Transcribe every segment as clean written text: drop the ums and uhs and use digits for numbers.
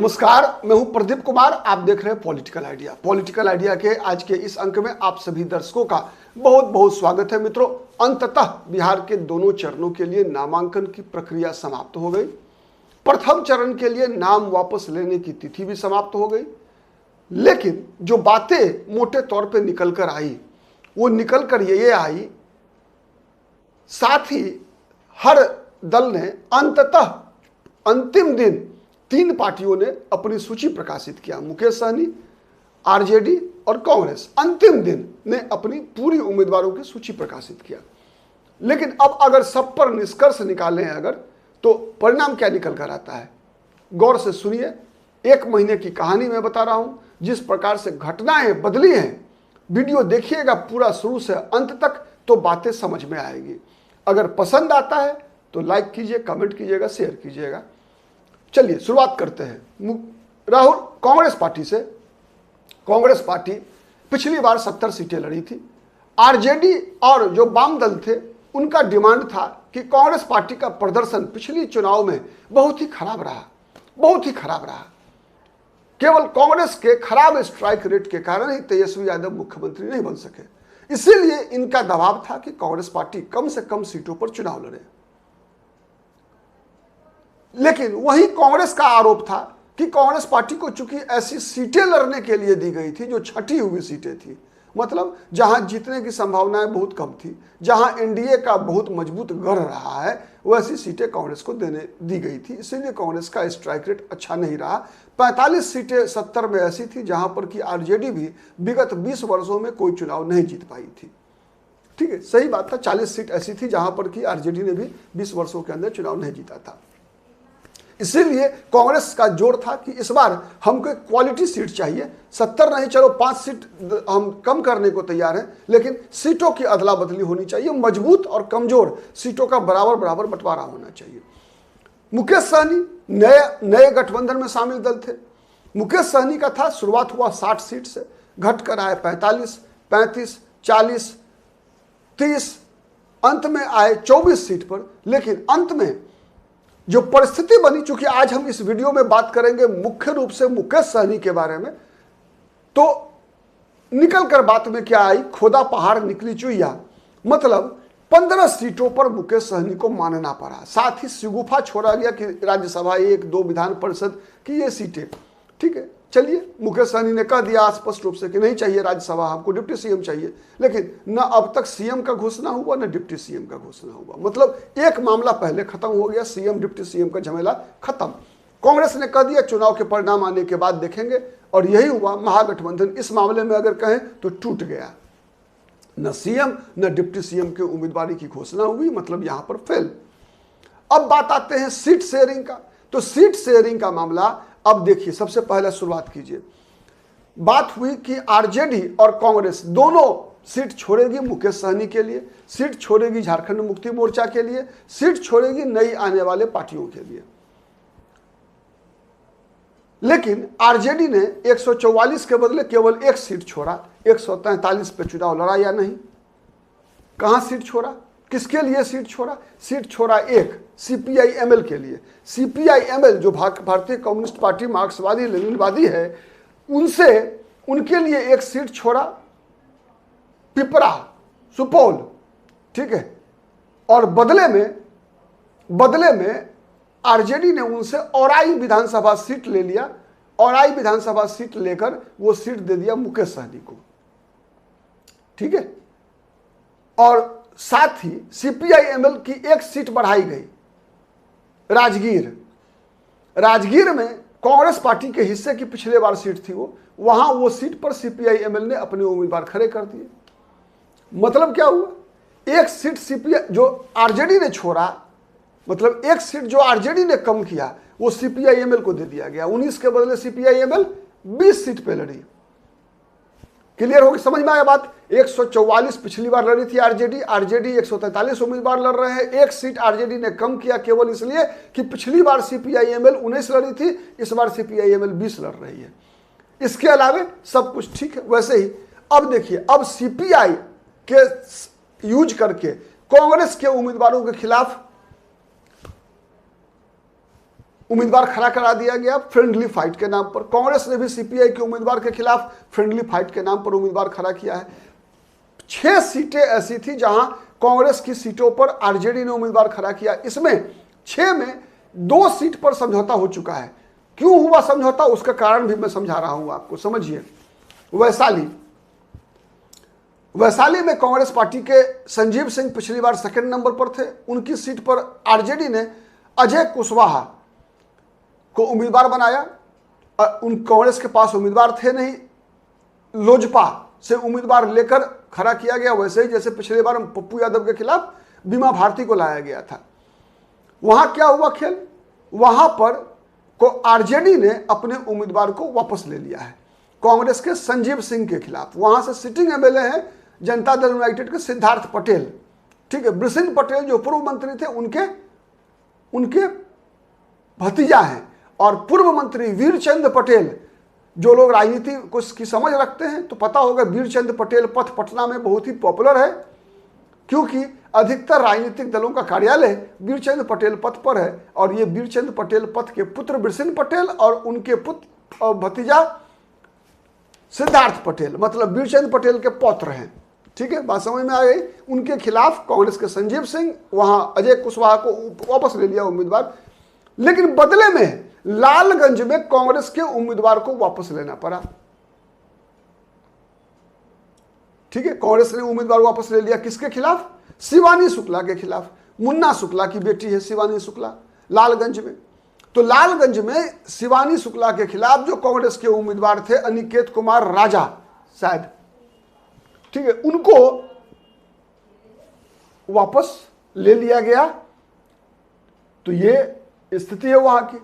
नमस्कार, मैं हूं प्रदीप कुमार। आप देख रहे हैं पॉलिटिकल आइडिया। पॉलिटिकल आइडिया के आज के इस अंक में आप सभी दर्शकों का बहुत बहुत स्वागत है। मित्रों, अंततः बिहार के दोनों चरणों के लिए नामांकन की प्रक्रिया समाप्त हो गई। प्रथम चरण के लिए नाम वापस लेने की तिथि भी समाप्त हो गई, लेकिन जो बातें मोटे तौर पे निकल कर आई वो निकल कर ये आई, साथ ही हर दल ने अंततः अंतिम दिन 3 पार्टियों ने अपनी सूची प्रकाशित किया। मुकेश सहनी, आरजेडी और कांग्रेस अंतिम दिन ने अपनी पूरी उम्मीदवारों की सूची प्रकाशित किया। लेकिन अब अगर सब पर निष्कर्ष निकालें तो परिणाम क्या निकल कर आता है, गौर से सुनिए। 1 महीने की कहानी मैं बता रहा हूं, जिस प्रकार से घटनाएं बदली हैं। वीडियो देखिएगा पूरा शुरू से अंत तक तो बातें समझ में आएगी। अगर पसंद आता है तो लाइक कीजिए, कमेंट कीजिएगा, शेयर कीजिएगा। चलिए शुरुआत करते हैं। राहुल, कांग्रेस पार्टी से। कांग्रेस पार्टी पिछली बार 70 सीटें लड़ी थी। आरजेडी और जो वाम दल थे उनका डिमांड था कि कांग्रेस पार्टी का प्रदर्शन पिछली चुनाव में बहुत ही खराब रहा, बहुत ही खराब रहा। केवल कांग्रेस के खराब स्ट्राइक रेट के कारण ही तेजस्वी यादव मुख्यमंत्री नहीं बन सके। इसीलिए इनका दबाव था कि कांग्रेस पार्टी कम से कम सीटों पर चुनाव लड़े। लेकिन वही कांग्रेस का आरोप था कि कांग्रेस पार्टी को चूंकि ऐसी सीटें लड़ने के लिए दी गई थी जो छठी हुई सीटें थी, मतलब जहां जीतने की संभावनाएं बहुत कम थी, जहां एनडीए का बहुत मजबूत गढ़ रहा है, वैसी सीटें कांग्रेस को दी गई थी। इसीलिए कांग्रेस का स्ट्राइक रेट अच्छा नहीं रहा। 45 सीटें 70 में ऐसी थी जहां पर कि आरजेडी भी विगत 20 वर्षों में कोई चुनाव नहीं जीत पाई थी। ठीक है, सही बात था। 40 सीट ऐसी थी जहां पर कि आरजेडी ने भी 20 वर्षों के अंदर चुनाव नहीं जीता था। इसीलिए कांग्रेस का जोर था कि इस बार हमको क्वालिटी सीट चाहिए। 70 नहीं, चलो 5 सीट हम कम करने को तैयार हैं, लेकिन सीटों की अदला बदली होनी चाहिए। मजबूत और कमजोर सीटों का बराबर बराबर बंटवारा होना चाहिए। मुकेश सहनी नए गठबंधन में शामिल दल थे। मुकेश सहनी का था, शुरुआत हुआ 60 सीट से, घटकर आए 45, 35, 40, 30, अंत में आए 24 सीट पर। लेकिन अंत में जो परिस्थिति बनी, चूंकि आज हम इस वीडियो में बात करेंगे मुख्य रूप से मुकेश सहनी के बारे में, तो निकल कर बात में क्या आई, खोदा पहाड़ निकली चुईया। मतलब 15 सीटों पर मुकेश सहनी को मानना पड़ा। साथ ही शिगुफा छोड़ा गया कि राज्यसभा 1-2 विधान परिषद की ये सीटें। ठीक है, चलिए, मुकेश सहनी ने कह दिया स्पष्ट रूप से कि नहीं चाहिए राज्यसभा, हमको डिप्टी सीएम चाहिए। लेकिन न अब तक सीएम का घोषणा हुआ, न डिप्टी सीएम का घोषणा हुआ। मतलब एक मामला पहले खत्म हो गया, सीएम डिप्टी सीएम का झमेला खत्म। कांग्रेस ने कह दिया चुनाव के परिणाम आने के बाद देखेंगे, और यही हुआ। महागठबंधन इस मामले में अगर कहें तो टूट गया। न सीएम न डिप्टी सीएम के उम्मीदवारी की घोषणा हुई, मतलब यहां पर फेल। अब बात आते हैं सीट शेयरिंग का। तो सीट शेयरिंग का मामला अब देखिए, सबसे पहले शुरुआत कीजिए। बात हुई कि आरजेडी और कांग्रेस दोनों सीट छोड़ेगी मुकेश सहनी के लिए, सीट छोड़ेगी झारखंड मुक्ति मोर्चा के लिए, सीट छोड़ेगी नई आने वाले पार्टियों के लिए। लेकिन आरजेडी ने 144 के बदले केवल 1 सीट छोड़ा। 143 पे चुनाव लड़ा या नहीं? कहां सीट छोड़ा, किसके लिए सीट छोड़ा? सीट छोड़ा एक सीपीआई-एमएल के लिए। सीपीआई-एमएल जो भारतीय कम्युनिस्ट पार्टी मार्क्सवादी लेनिनवादी है, उनके लिए 1 सीट छोड़ा, पिपरा, सुपौल। ठीक है, और बदले में आरजेडी ने उनसे औराई विधानसभा सीट ले लिया। औराई विधानसभा सीट लेकर वो सीट दे दिया मुकेश सहनी को। ठीक है, और साथ ही सीपीआई-एमएल की 1 सीट बढ़ाई गई, राजगीर में कांग्रेस पार्टी के हिस्से की पिछले बार सीट थी वहां वो सीट पर सीपीआई-एमएल ने अपने उम्मीदवार खड़े कर दिए। मतलब क्या हुआ, 1 सीट सीपीआई जो आरजेडी ने छोड़ा, मतलब 1 सीट जो आरजेडी ने कम किया वो सीपीआई-एमएल को दे दिया गया। 19 के बदले सीपीआई-एमएल 20 सीट पे लड़ी। क्लियर होगी, समझ में आया बात? 144 पिछली बार लड़ी थी आरजेडी 143 उम्मीदवार लड़ रहे हैं। 1 सीट आरजेडी ने कम किया केवल इसलिए कि पिछली बार सीपीआई-एमएल 19 लड़ी थी, इस बार सीपीआई-एमएल 20 लड़ रही है। इसके अलावे सब कुछ ठीक है। वैसे ही अब देखिए, अब सीपीआई के यूज करके कांग्रेस के उम्मीदवारों के खिलाफ उम्मीदवार खड़ा करा दिया गया फ्रेंडली फाइट के नाम पर। कांग्रेस ने भी सीपीआई के उम्मीदवार के खिलाफ फ्रेंडली फाइट के नाम पर उम्मीदवार खड़ा किया है। 6 सीटें ऐसी थी जहां कांग्रेस की सीटों पर आरजेडी ने उम्मीदवार खड़ा किया। इसमें 6 में 2 सीट पर समझौता हो चुका है। क्यों हुआ समझौता, उसका कारण भी मैं समझा रहा हूं आपको, समझिए। वैशाली में कांग्रेस पार्टी के संजीव सिंह पिछली बार सेकंड नंबर पर थे। उनकी सीट पर आरजेडी ने अजय कुशवाहा को उम्मीदवार बनाया। उन कांग्रेस के पास उम्मीदवार थे नहीं, लोजपा से उम्मीदवार लेकर खड़ा किया गया, वैसे ही जैसे पिछली बार पप्पू यादव के खिलाफ बीमा भारती को लाया गया था। वहां क्या हुआ खेल, वहां पर को आरजेडी ने अपने उम्मीदवार को वापस ले लिया है कांग्रेस के संजीव सिंह के खिलाफ। वहां से सिटिंग एमएलए हैं जनता दल यूनाइटेड के सिद्धार्थ पटेल, ठीक है। बृषिन पटेल जो पूर्व मंत्री थे उनके भतीजा हैं। और पूर्व मंत्री वीरचंद पटेल, जो लोग राजनीति को की समझ रखते हैं तो पता होगा वीरचंद पटेल पथ पटना में बहुत ही पॉपुलर है, क्योंकि अधिकतर राजनीतिक दलों का कार्यालय वीरचंद पटेल पथ पर है। और ये वीरचंद पटेल पथ के पुत्र बृषिन पटेल और उनके पुत्र और भतीजा सिद्धार्थ पटेल, मतलब वीरचंद पटेल के पौत्र हैं, ठीक है, बात समझ में आ गई। उनके खिलाफ कांग्रेस के संजीव सिंह, वहां अजय कुशवाहा को वापस ले लिया उम्मीदवार। लेकिन बदले में लालगंज में कांग्रेस के उम्मीदवार को वापस लेना पड़ा, ठीक है। कांग्रेस ने उम्मीदवार वापस ले लिया, किसके खिलाफ, शिवानी शुक्ला के खिलाफ। मुन्ना शुक्ला की बेटी है शिवानी शुक्ला, लालगंज में। तो लालगंज में शिवानी शुक्ला के खिलाफ जो कांग्रेस के उम्मीदवार थे अनिकेत कुमार राजा शायद, ठीक है, उनको वापस ले लिया गया। तो ये स्थिति है वहां की।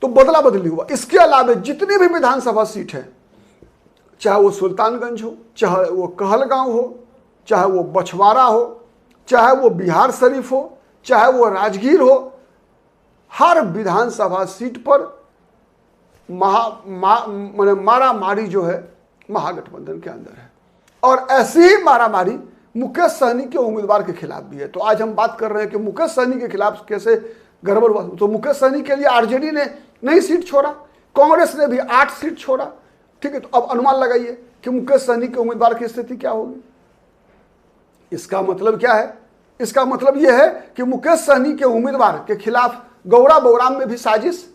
तो बदला बदली हुआ। इसके अलावा जितनी भी विधानसभा सीट है, चाहे वो सुल्तानगंज हो, चाहे वो कहलगांव हो, चाहे वो बछवाड़ा हो, चाहे वो बिहार शरीफ हो, चाहे वो राजगीर हो, हर विधानसभा सीट पर मारामारी जो है महागठबंधन के अंदर है। और ऐसी ही मारामारी मुकेश सहनी के उम्मीदवार के खिलाफ भी है। तो आज हम बात कर रहे हैं कि मुकेश सहनी के खिलाफ कैसे गड़बड़ हुआ। तो मुकेश सहनी के लिए आरजेडी ने नई सीट छोड़ा, कांग्रेस ने भी 8 सीट छोड़ा, ठीक है। तो अब अनुमान लगाइए कि मुकेश सहनी के उम्मीदवार की स्थिति क्या होगी। इसका मतलब क्या है, इसका मतलब यह है कि मुकेश सहनी के उम्मीदवार के खिलाफ गौरा बौराम में भी साजिश।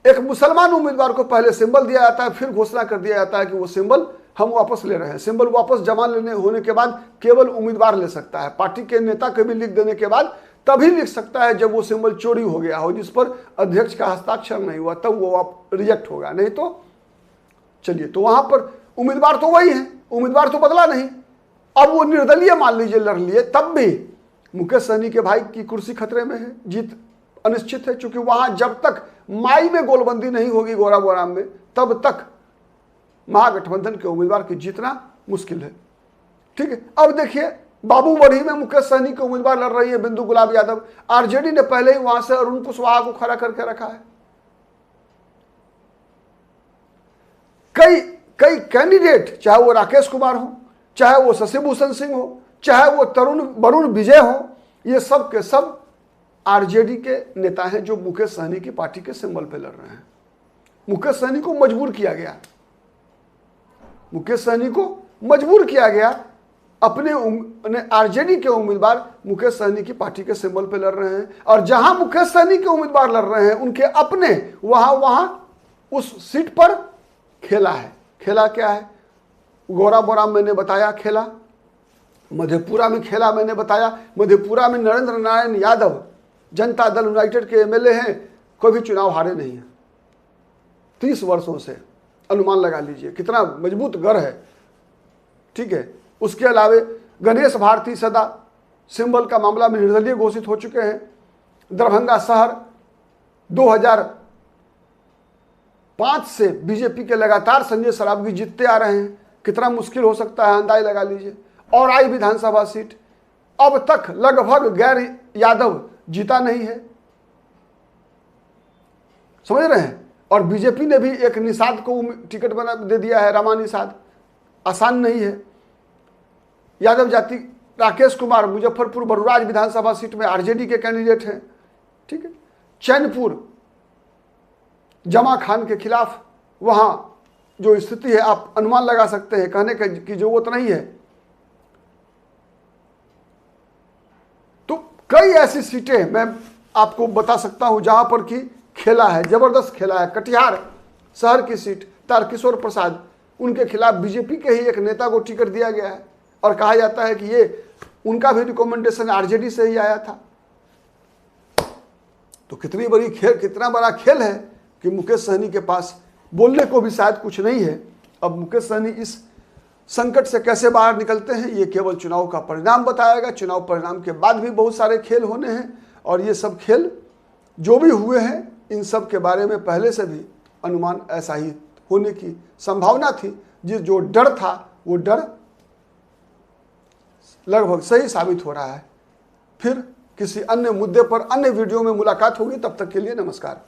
एक मुसलमान उम्मीदवार को पहले सिंबल दिया जाता है, फिर घोषणा कर दिया जाता है कि वो सिंबल हम वापस ले रहे हैं। सिंबल वापस जमा लेने होने के बाद केवल उम्मीदवार ले सकता है, पार्टी के नेता के भी लिख देने के बाद तभी लिख सकता है जब वो सिंबल चोरी हो गया हो, जिस पर अध्यक्ष का हस्ताक्षर नहीं हुआ, तब वो रिजेक्ट होगा, नहीं तो चलिए। तो वहां पर उम्मीदवार तो वही है, उम्मीदवार तो बदला नहीं। अब वो निर्दलीय मान लीजिए लड़ लिए, तब भी मुकेश सहनी के भाई की कुर्सी खतरे में है, जीत अनिश्चित है। क्योंकि वहां जब तक माई में गोलबंदी नहीं होगी गौरा बौराम में, तब तक महागठबंधन के उम्मीदवार की जीतना मुश्किल है, ठीक है। अब देखिए बाबूबढ़ी में मुकेश सहनी के उम्मीदवार लड़ रही है बिंदु गुलाब यादव। आरजेडी ने पहले ही वहां से अरुण कुशवाहा को खड़ा करके रखा है। कई कैंडिडेट, चाहे वो राकेश कुमार हो, चाहे वो शशिभूषण सिंह हो, चाहे वो वरुण विजय हो, ये सब के सब आरजेडी के नेता हैं जो मुकेश सहनी की पार्टी के सिंबल पे लड़ रहे हैं। मुकेश सहनी को मजबूर किया गया, मुकेश सहनी को मजबूर किया गया। अपने आरजेडी के उम्मीदवार मुकेश सहनी की पार्टी के सिंबल पे लड़ रहे हैं। और जहां मुकेश सहनी के उम्मीदवार लड़ रहे हैं उनके अपने वहां उस सीट पर खेला है। खेला क्या है, गौरा बौराम मैंने बताया खेला, मधेपुरा में खेला मैंने बताया। मधेपुरा में नरेंद्र नारायण यादव जनता दल यूनाइटेड के एमएलए हैं, कोई भी चुनाव हारे नहीं है 30 वर्षों से। अनुमान लगा लीजिए कितना मजबूत गढ़ है, ठीक है। उसके अलावा गणेश भारती सदा सिंबल का मामला में निर्दलीय घोषित हो चुके हैं। दरभंगा शहर 2005 से बीजेपी के लगातार संजय सरावगी जीतते आ रहे हैं। कितना मुश्किल हो सकता है अंदाज लगा लीजिए। और आई विधानसभा सीट अब तक लगभग गैर यादव जीता नहीं है, समझ रहे हैं। और बीजेपी ने भी एक निषाद को टिकट बना दे दिया है, रमा निषाद, आसान नहीं है। यादव जाति राकेश कुमार मुजफ्फरपुर बरुराज विधानसभा सीट में आरजेडी के कैंडिडेट हैं, ठीक है। चैनपुर जमा खान के खिलाफ वहां जो स्थिति है आप अनुमान लगा सकते हैं, कहने की जरूरत नहीं है। तो कई ऐसी सीटें मैं आपको बता सकता हूं जहां पर कि खेला है, जबरदस्त खेला है। कटिहार शहर की सीट तारकिशोर प्रसाद, उनके खिलाफ बीजेपी के ही एक नेता को टिकट दिया गया है और कहा जाता है कि ये उनका भी रिकमेंडेशन आरजेडी से ही आया था। तो कितनी बड़ी खेल, कितना बड़ा खेल है कि मुकेश सहनी के पास बोलने को भी शायद कुछ नहीं है। अब मुकेश सहनी इस संकट से कैसे बाहर निकलते हैं ये केवल चुनाव का परिणाम बताएगा। चुनाव परिणाम के बाद भी बहुत सारे खेल होने हैं और ये सब खेल जो भी हुए हैं इन सब के बारे में पहले से भी अनुमान ऐसा ही होने की संभावना थी। जो डर था वो डर लगभग सही साबित हो रहा है। फिर किसी अन्य मुद्दे पर अन्य वीडियो में मुलाकात होगी, तब तक के लिए नमस्कार।